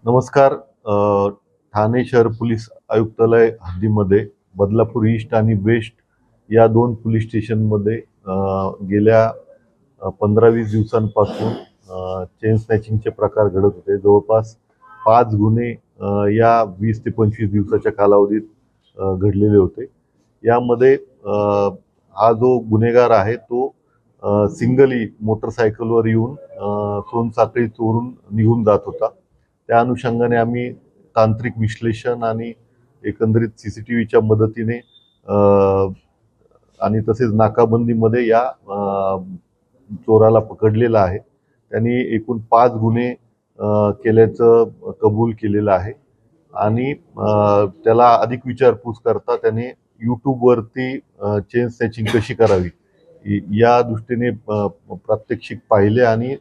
नमस्कार. ठाणे शहर पोलीस आयुक्तालय हद्दीमध्ये बदलापूर ईस्ट आणि वेस्ट या दोन पोलीस स्टेशनमध्ये गेल्या 15-20 दिवसांपासून चेन स्नॅचिंगचे प्रकार घडत होते. जवळपास 5 गुन्हे या 20 ते 25 दिवसाच्या कालावधीत घडलेले होते. यामध्ये हा जो गुन्हेगार आहे तो सिंगली मोटरसायकलवर येऊन सोनसाखळी चोरून निघून जात होता. त्या अनुषंगाने आम्ही तांत्रिक विश्लेषण आणि एकंदरीत CCTVच्या मदतीने आणि तसेच नाकाबंदीमध्ये या चोराला पकडलेला आहे. त्यांनी एकूण 5 गुन्हे केल्याचं कबूल केलेलं आहे आणि त्याला अधिक विचारपूस करता त्याने YouTubeवरती चेन स्नॅचिंग कशी करावी या दृष्टीने प्रात्यक्षिक पाहिले आणि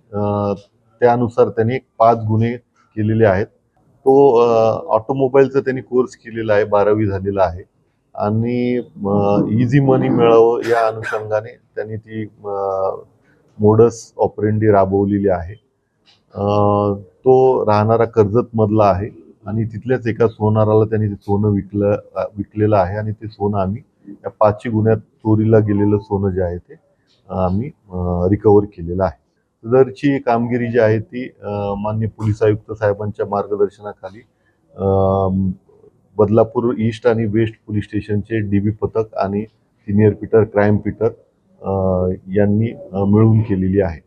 त्यानुसार त्याने 5 गुन्हे केलेले आहेत. तो ऑटोमोबाईलचा त्यांनी कोर्स केलेला आहे, 12वी झालेला आहे आणि इझी मनी मिळावं या अनुषंगाने त्यांनी ती मोडस ऑपरेंडी राबवलेली आहे. तो राहणारा कर्जतमधला आहे आणि तिथल्याच एका सोनाराला त्यांनी ते सोनं विकलेलं आहे आणि ते सोनं आम्ही या 5 गुन्ह्यात चोरीला गेलेलं सोनं जे आहे ते आम्ही रिकव्हर केलेलं आहे. सदरची कामगिरी जी आहे ती माननीय पोलीस आयुक्त साहेबांच्या मार्गदर्शनाखाली बदलापूर ईस्ट आणि वेस्ट पोलीस स्टेशनचे DB पथक आणि सिनियर पीटर क्राईम पीटर यांनी मिळून केलेली आहे.